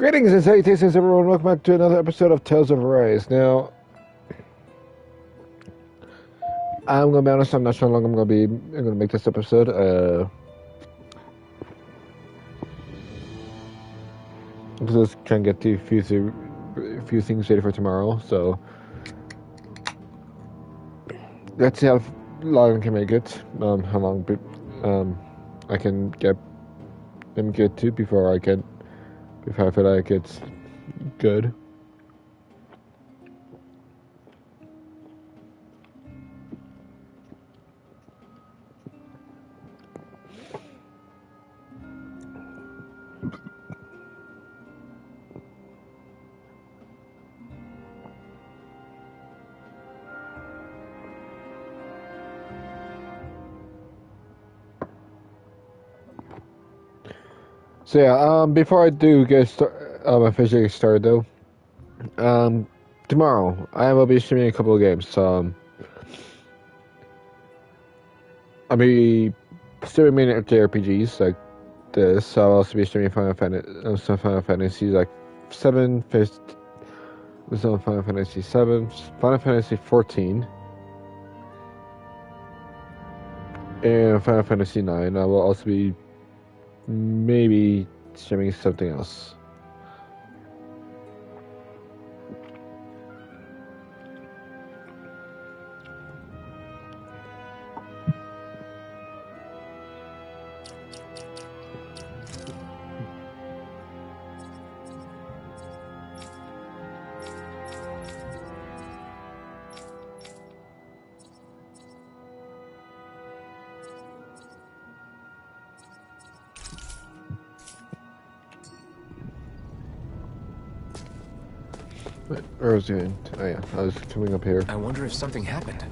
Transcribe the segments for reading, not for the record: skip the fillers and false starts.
Greetings and salutations, everyone. Welcome back to another episode of Tales of Arise. Now, I'm gonna be honest. I'm not sure how long I'm gonna make this episode. Because I was trying to get to a few things ready for tomorrow. So let's see how long I can make it. How long I can get to before I feel like it's good. So yeah, before I do officially get started though, tomorrow I will be streaming a couple of games. I'll be streaming many JRPGs like this. I'll also be streaming some Final Fantasy like 7, Final Fantasy 7, Final Fantasy 14, and Final Fantasy 9. I will also be maybe streaming something else. Where was it? Oh yeah, I was coming up here. I wonder if something happened.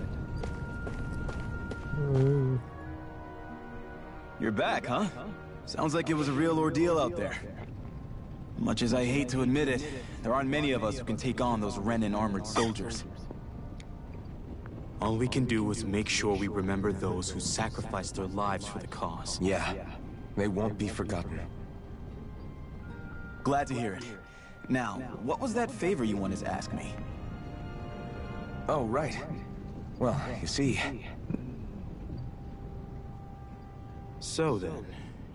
You're back, huh? Sounds like it was a real ordeal out there. Much as I hate to admit it, there aren't many of us who can take on those Renan armored soldiers. All we can do is make sure we remember those who sacrificed their lives for the cause. Yeah, they won't be forgotten. Glad to hear it. Now, what was that favor you wanted to ask me? Oh, right. Well, you see... So then,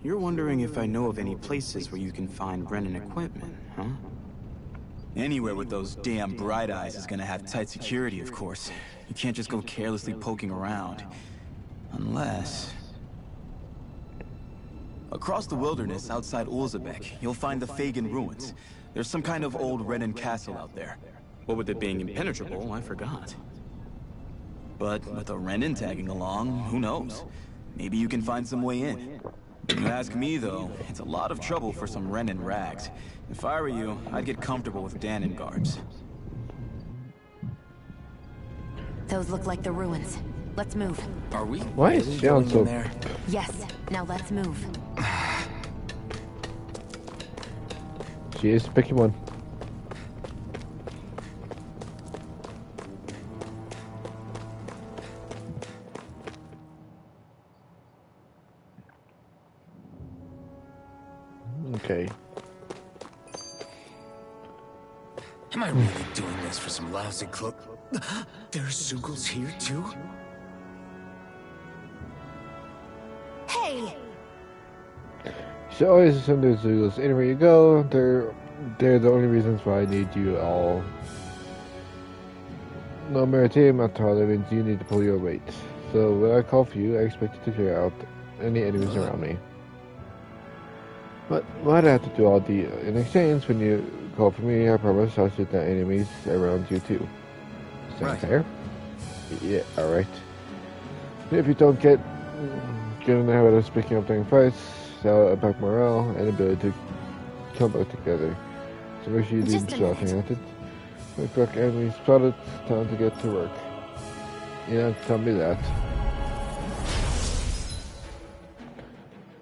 you're wondering if I know of any places where you can find Renan equipment, huh? Anywhere with those damn bright eyes is gonna have tight security, of course. You can't just go carelessly poking around. Unless... Across the wilderness outside Ulzebek, you'll find the Fagan ruins. There's some kind of old Renan castle out there. What with it being impenetrable, I forgot. But with a Renan tagging along, who knows? Maybe you can find some way in. If you ask me, though, it's a lot of trouble for some Renan rags. If I were you, I'd get comfortable with Danon guards. Those look like the ruins. Let's move. Are we? Why is John so... there? Yes, now let's move. She is picking one. Okay. Am I really doing this for some lousy cloak? There's Zeugles here too? Hey! You always assume there's Zeugles. Anywhere you go, they're the only reasons why I need you all. No Maritim, after all, that means you need to pull your weight. So when I call for you, I expect you to clear out any enemies around me. But why'd I have to do all the in exchange when you call for me? I promise I'll shoot down enemies around you too. Sound fair? Yeah, alright. If you don't get in the habit of speaking up during fights, that'll impact morale and ability to come back together. So make sure you do something at it. When quick enemies spotted, time to get to work. You don't tell me that.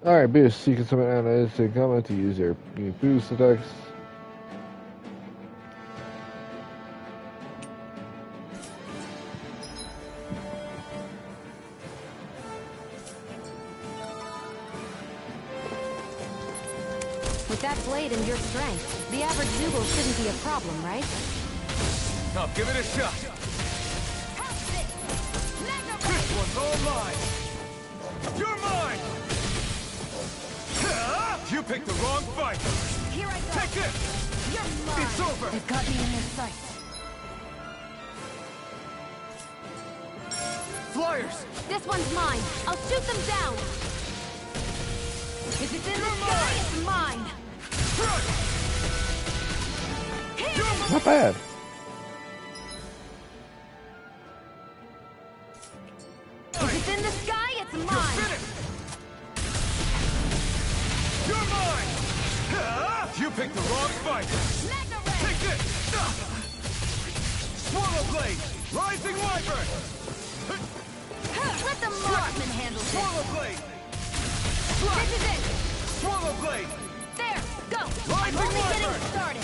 Alright, boost. You can summon allies to combat to use their boost attacks. that blade and your strength, the average Zoogle shouldn't be a problem, right? Now give it a shot. This one's all mine. You're mine. You picked the wrong fight. Here I go. Take it. You're mine. It's over. They've got me in their sights. Flyers. This one's mine. I'll shoot them down. If it's in the sky, it's mine. Not bad. If it's in the sky, it's mine. You're mine. You picked the wrong fight. Take this. Swallow blade. Rising wyvern. Let the marksman handle this. Swallow blade. This is it. Swallow blade. There, go. I'm Rising only wyvern. getting started.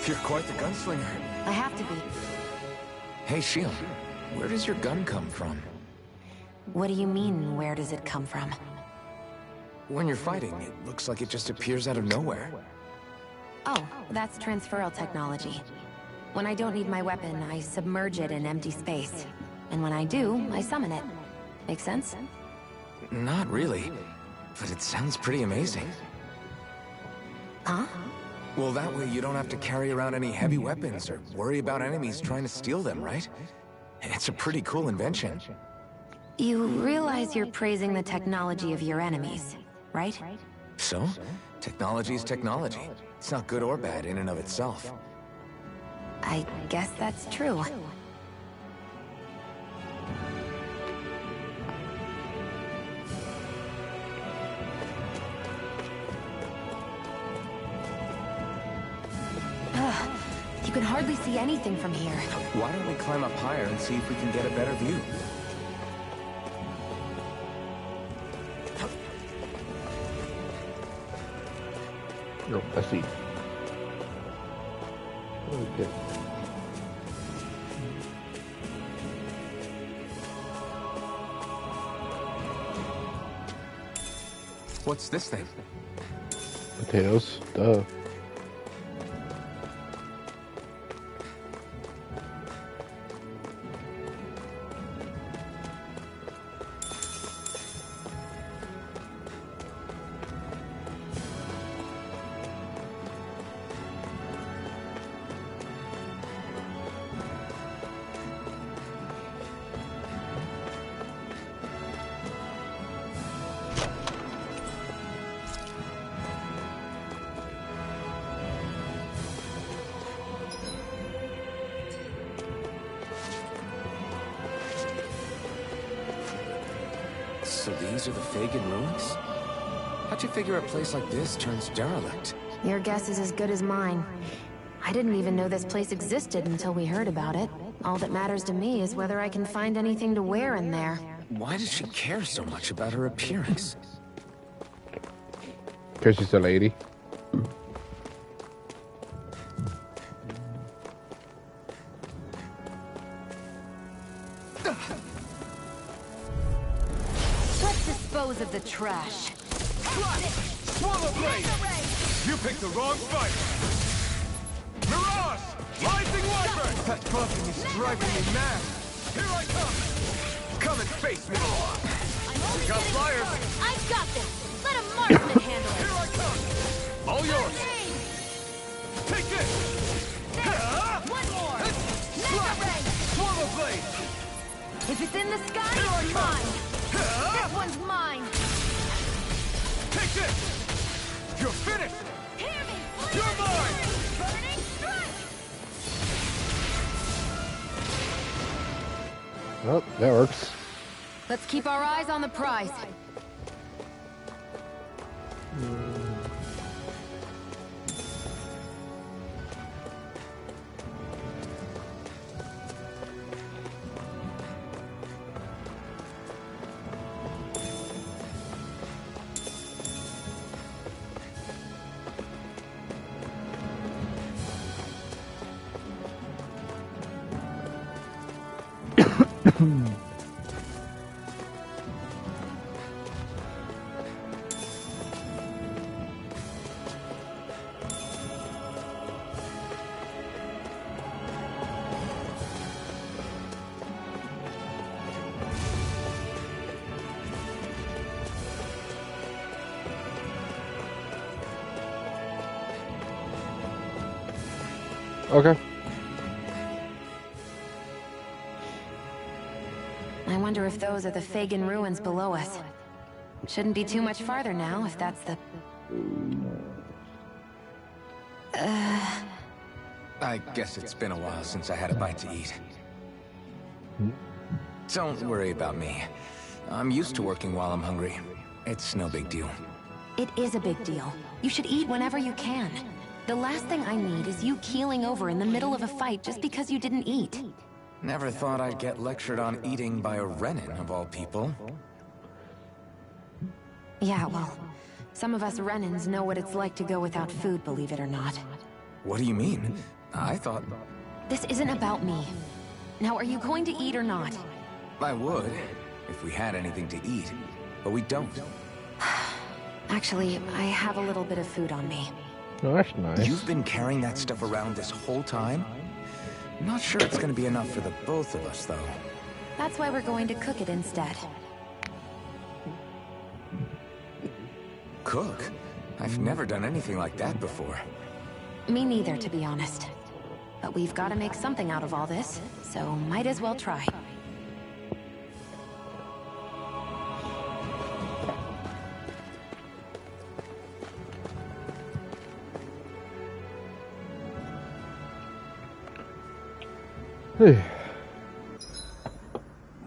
You're quite the gunslinger. I have to be. Hey, Shield. Where does your gun come from? What do you mean, where does it come from? When you're fighting, it looks like it just appears out of nowhere. Oh, that's transferal technology. When I don't need my weapon, I submerge it in empty space. And when I do, I summon it. Make sense? Not really, but it sounds pretty amazing. Huh? Well, that way you don't have to carry around any heavy weapons or worry about enemies trying to steal them, right? It's a pretty cool invention. You realize you're praising the technology of your enemies, right? So? Technology's technology. It's not good or bad in and of itself. I guess that's true. You can hardly see anything from here. Why don't we climb up higher and see if we can get a better view? Yo, let's see. Okay. What's this thing? Potatoes. Duh. So these are the Fagin ruins? How'd you figure a place like this turns derelict? Your guess is as good as mine. I didn't even know this place existed until we heard about it. All that matters to me is whether I can find anything to wear in there. Why does she care so much about her appearance? Because she's a lady. Let's dispose of the trash. Swallow blade! You picked the wrong fight! Mirage! Rising wyvern! That buzzing is driving me mad! Here I come! Come and face me! I'm only Got getting flyers. started. I've got this. Let a marksman handle it. Here I come! All yours! Take this! One more. Slap! Swallow blade! If it's in the sky, Here I it's come. mine. This one's mine. Take this! You're finished! Hear me, You're mine! burning strike. Well, that works. Let's keep our eyes on the prize. Okay. I wonder if those are the Fagin ruins below us. Shouldn't be too much farther now, if that's the... I guess it's been a while since I had a bite to eat. Don't worry about me. I'm used to working while I'm hungry. It's no big deal. It is a big deal. You should eat whenever you can. The last thing I need is you keeling over in the middle of a fight just because you didn't eat. Never thought I'd get lectured on eating by a Renin, of all people. Yeah, well, some of us Renins know what it's like to go without food, believe it or not. What do you mean? I thought... This isn't about me. Now, are you going to eat or not? I would, if we had anything to eat. But we don't. Actually, I have a little bit of food on me. Oh, that's nice. You've been carrying that stuff around this whole time? Not sure it's gonna be enough for the both of us, though. That's why we're going to cook it instead. Cook? I've never done anything like that before. Me neither, to be honest. But we've got to make something out of all this, so might as well try.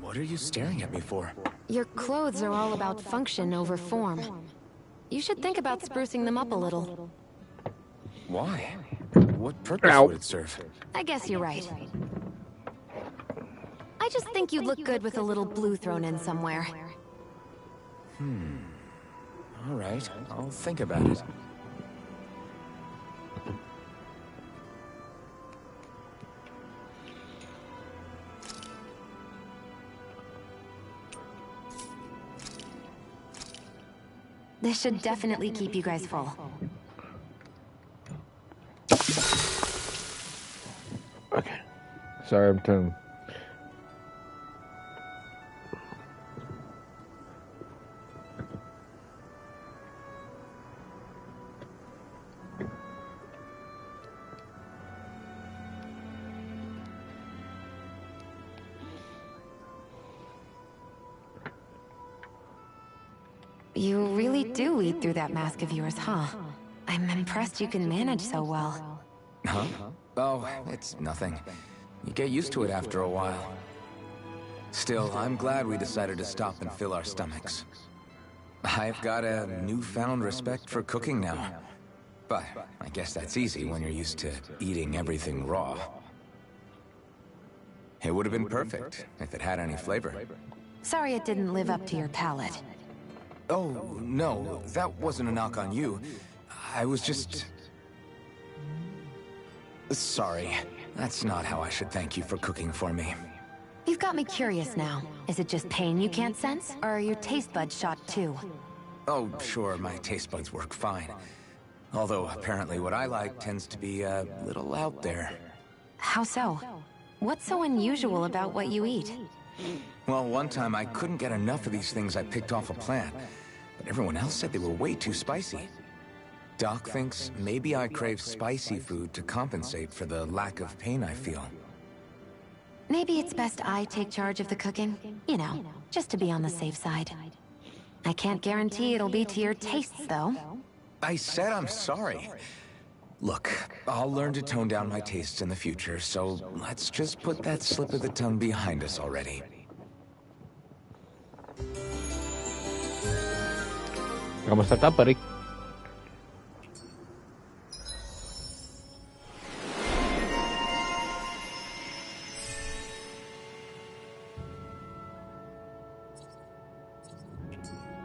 What are you staring at me for? Your clothes are all about function over form. You should think about sprucing them up a little. Why? What purpose would it serve? I guess you're right. I just think you'd look good with a little blue thrown in somewhere. All right, I'll think about it. This should definitely keep you guys full. Okay. Sorry, I'm turning. You really do eat through that mask of yours, huh? I'm impressed you can manage so well. Huh? Oh, it's nothing. You get used to it after a while. Still, I'm glad we decided to stop and fill our stomachs. I've got a newfound respect for cooking now. But I guess that's easy when you're used to eating everything raw. It would have been perfect if it had any flavor. Sorry it didn't live up to your palate. Oh, no, that wasn't a knock on you. I was just... Sorry. That's not how I should thank you for cooking for me. You've got me curious now. Is it just pain you can't sense? Or are your taste buds shot too? Oh, sure, my taste buds work fine. Although, apparently what I like tends to be a little out there. How so? What's so unusual about what you eat? Well, one time I couldn't get enough of these things I picked off a plant, but everyone else said they were way too spicy. Doc thinks maybe I crave spicy food to compensate for the lack of pain I feel. Maybe it's best I take charge of the cooking. You know, just to be on the safe side. I can't guarantee it'll be to your tastes, though. I said I'm sorry. Look, I'll learn to tone down my tastes in the future, so let's just put that slip of the tongue behind us already. Kamusta ka, parik?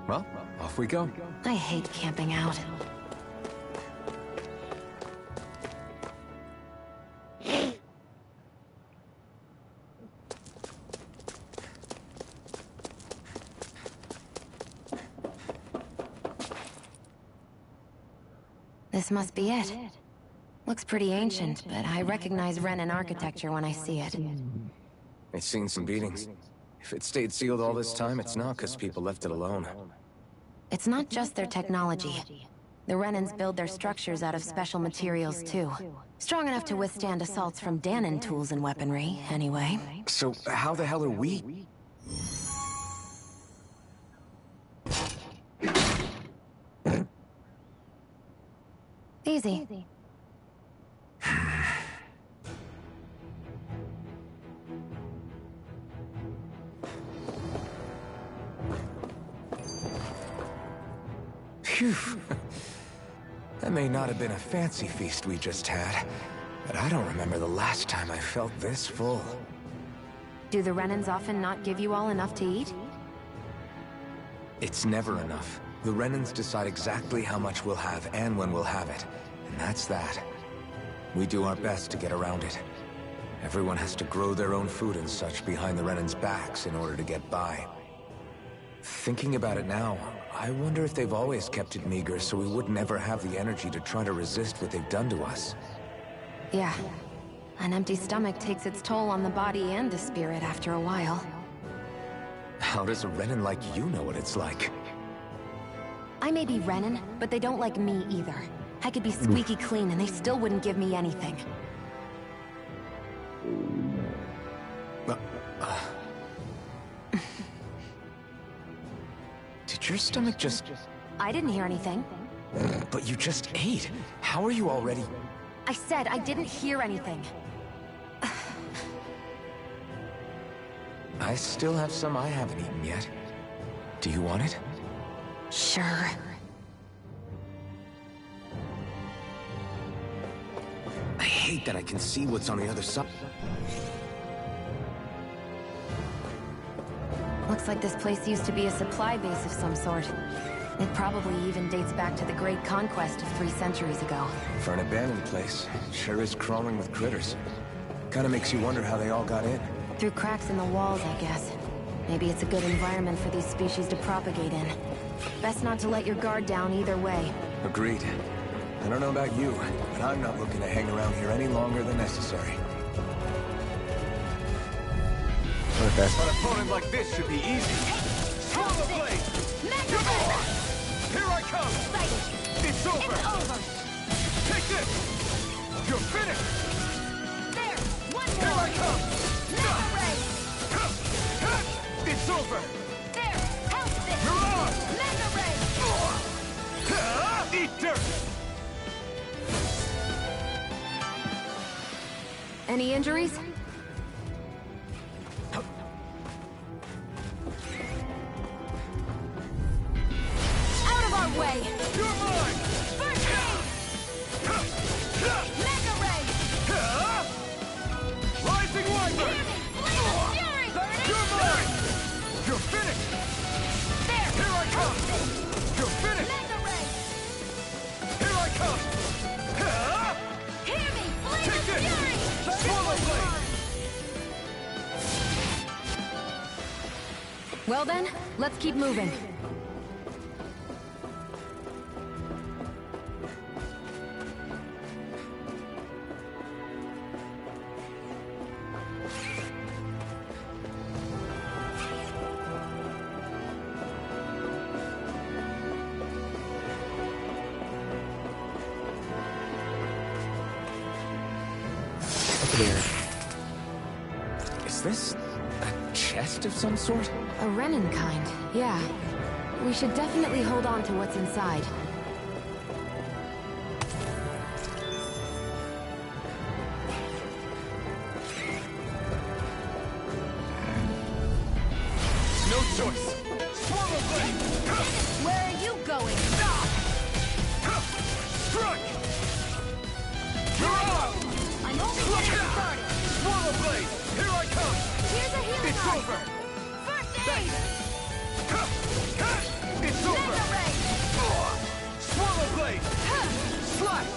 Well, off we go. I hate camping out. This must be it. Looks pretty ancient, but I recognize Renan architecture when I see it. It's seen some beatings. If it stayed sealed all this time, it's not because people left it alone. It's not just their technology. The Renans build their structures out of special materials, too. Strong enough to withstand assaults from Danon tools and weaponry, anyway. So how the hell are we? Easy. Phew. That may not have been a fancy feast we just had, but I don't remember the last time I felt this full. Do the Renans often not give you all enough to eat? It's never enough. The Renans decide exactly how much we'll have and when we'll have it, and that's that. We do our best to get around it. Everyone has to grow their own food and such behind the Renans' backs in order to get by. Thinking about it now, I wonder if they've always kept it meager so we would never have the energy to try to resist what they've done to us. Yeah. An empty stomach takes its toll on the body and the spirit after a while. How does a Renan like you know what it's like? I may be Renan, but they don't like me either. I could be squeaky clean and they still wouldn't give me anything. Did your stomach just... I didn't hear anything. But you just ate. How are you already... I said I didn't hear anything. I still have some I haven't eaten yet. Do you want it? Sure. I hate that I can see what's on the other side. Looks like this place used to be a supply base of some sort. It probably even dates back to the Great Conquest of 3 centuries ago. For an abandoned place, it sure is crawling with critters. Kinda makes you wonder how they all got in. Through cracks in the walls, I guess. Maybe it's a good environment for these species to propagate in. Best not to let your guard down either way. Agreed. I don't know about you, but I'm not looking to hang around here any longer than necessary. Okay. An opponent like this should be easy. Swallow blade! Here I come! It's over! Take this! You're finished! There! One Here more! I come! Mega Ray! It's over! There! Help this! You're on! Mega Ray! Eat dirt! Any injuries? Out of our way! You're mine! First aid! Mega Ray! Rising Wyvern! Fury! You're mine! You're finished! There! Here I come! You're finished! Mega Ray! Here I come! Hear me! Flame Take of this! Fury! Swallow blade! Well then, let's keep moving. Is this a chest of some sort? A Renan kind, yeah. We should definitely hold on to what's inside. No choice! Swallow blade! Where are you going? Strike! You're on! I'm only getting started. Swallow blade! Here I come! Here's a healing It's eye. over! First aid! It's over! Mega Ray! Swallow blade! Slash!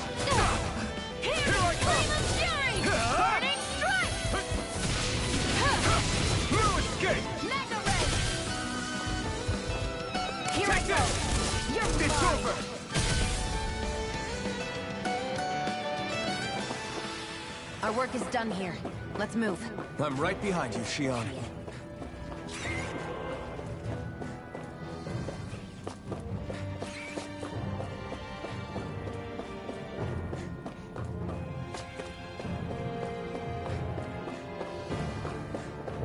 Here I come! Flame of Fury! Burning strike! No escape! Mega Ray! Here I Take go! this! You're It's work is done here. Let's move. I'm right behind you, Shion.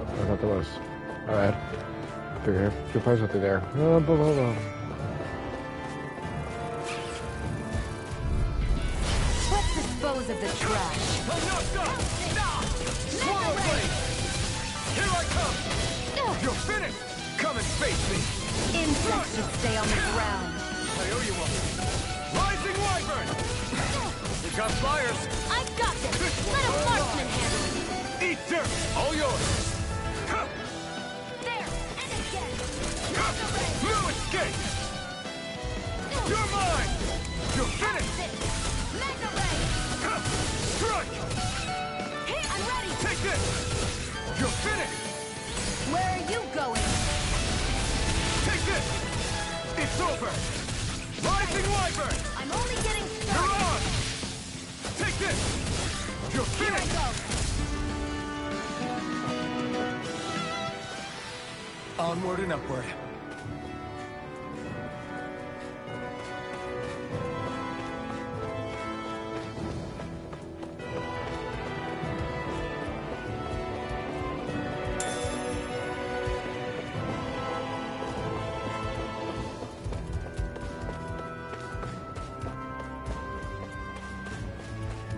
I thought there was. Alright. Figure you'll find something there. Blah, blah, blah. Let's dispose of the trash. Swallow Blade! Here I come! You're finished! Come and face me! Insects should stay on the ground. I owe you one. Rising Wyvern! You got flyers! I've got this! Let a marksman handle it! Eat dirt! All yours! There! And again! No escape! You're mine! You're finished! Mega Ray! Strike! I'm ready! Take this! You're finished! Where are you going? Take this! It's over! Rising Wyvern! I'm only getting You're started! on! Take this! You're Here I finished! go! Onward and upward.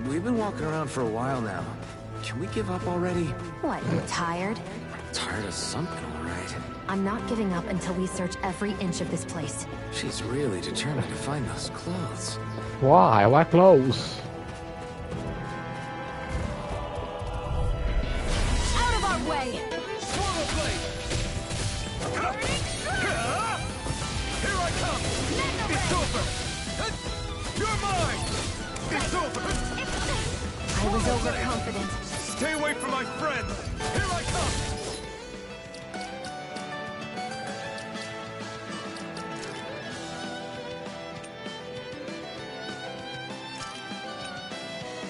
We've been walking around for a while now. Can we give up already? What, you tired? Tired of something, all right. I'm not giving up until we search every inch of this place. She's really determined to find those clothes. Why? Why close? Out of our way! Swallow Blade! Here I come! It's over! You're mine! It's over! I was overconfident. Stay away from my friend! Here I come!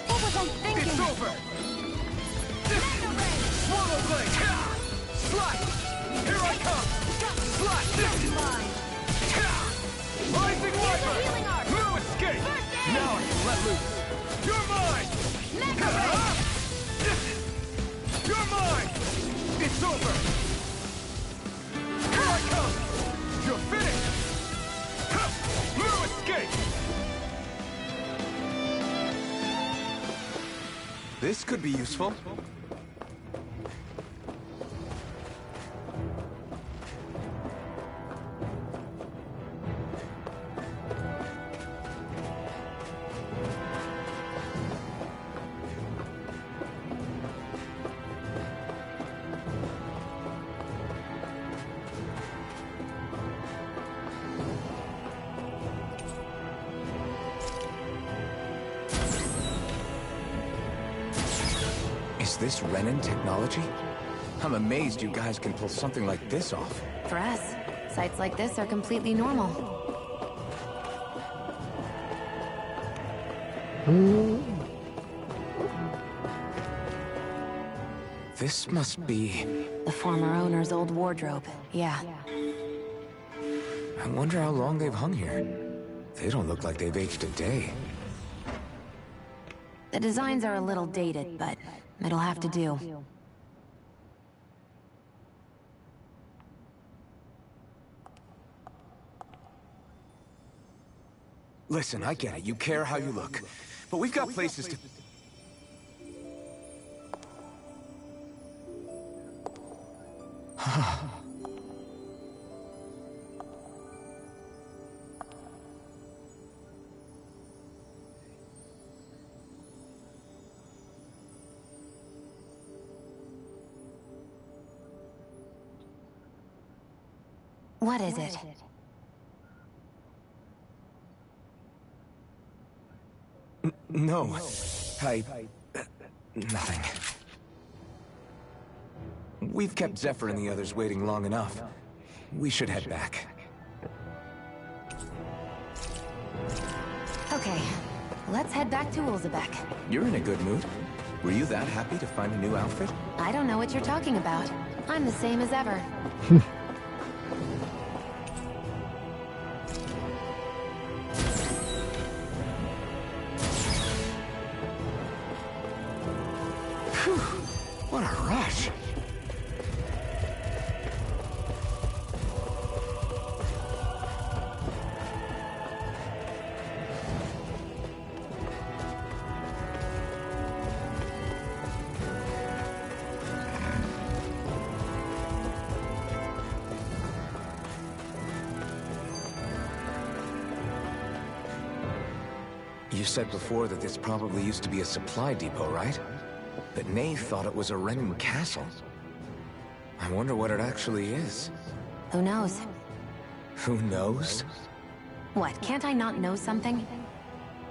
What was I thinking? It's over! Swallow Blade! Slash! Here I come! Slash! Mine. Rising Wyvern! healing art. No escape! First aid. Now I can let loose! You're mine! Mega Ray! You're mine! It's over! Here I come! You're finished! No escape! This could be useful. Is this Renin technology? I'm amazed you guys can pull something like this off. For us, sites like this are completely normal. This must be... The former owner's old wardrobe, yeah. I wonder how long they've hung here. They don't look like they've aged a day. The designs are a little dated, but it'll have to do. Listen, I get it. You care how you look. But we've got places to... What is it? No. Nothing. We've kept Zephyr and the others waiting long enough. We should head back. Okay, let's head back to Ulzebek. You're in a good mood. Were you that happy to find a new outfit? I don't know what you're talking about. I'm the same as ever. What a rush! You said before that this probably used to be a supply depot, right? But Nave thought it was a Renin castle. I wonder what it actually is. Who knows? Who knows? What, can't I not know something?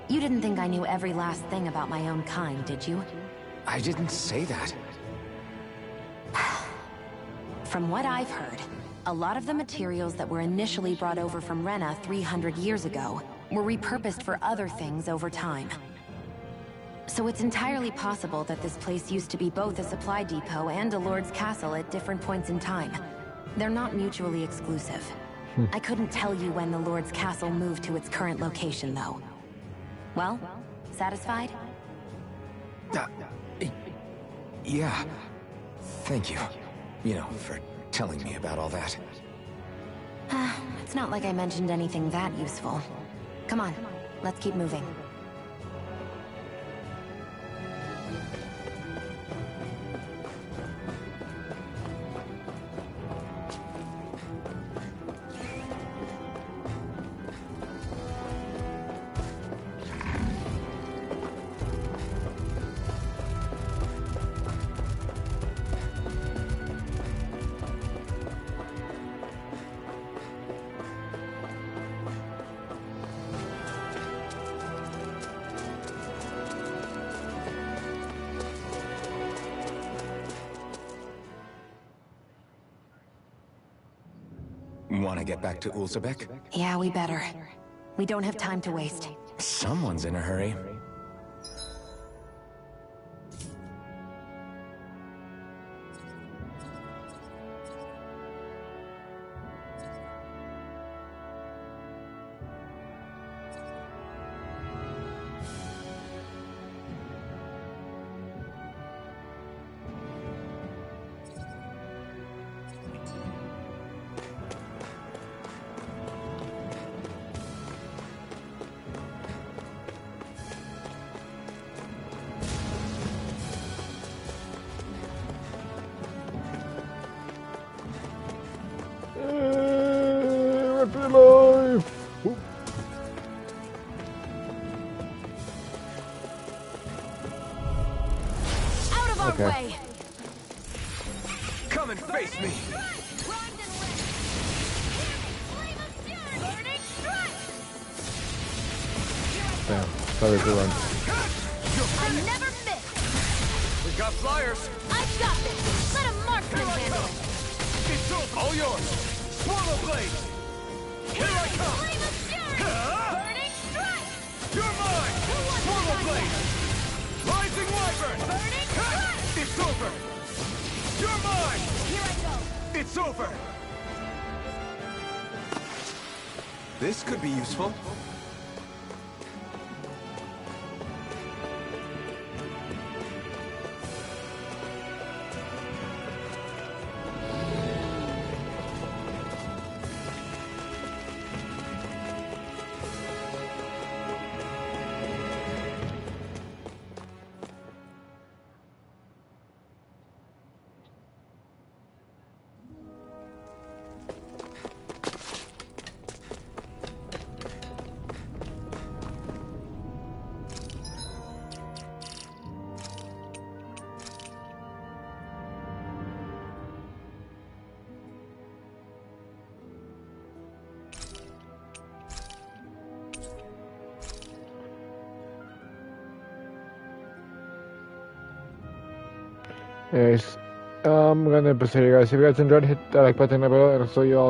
You didn't think I knew every last thing about my own kind, did you? I didn't say that. From what I've heard, a lot of the materials that were initially brought over from Rena 300 years ago were repurposed for other things over time. So it's entirely possible that this place used to be both a supply depot and a lord's castle at different points in time. They're not mutually exclusive. I couldn't tell you when the lord's castle moved to its current location, though. Well, satisfied? Yeah. Thank you. You know, for telling me about all that. It's not like I mentioned anything that useful. Come on, let's keep moving. Want to get back to Ulzebek? Yeah, we better. We don't have time to waste. Someone's in a hurry. Alive! Out of our Okay. way! Come and face me! Damn, sorry to run. I never miss! We got flyers! I've got this! Let a marksman handle it! It's all yours! Swallow blade! Here I come! Burning strike! You're mine! Swallow blade! Rising wyvern! Burning strike! It's over! You're mine! Here I go! It's over! This could be useful. Anyways, I'm gonna proceed, guys. If you guys enjoyed, hit that like button down below, and I'll see you all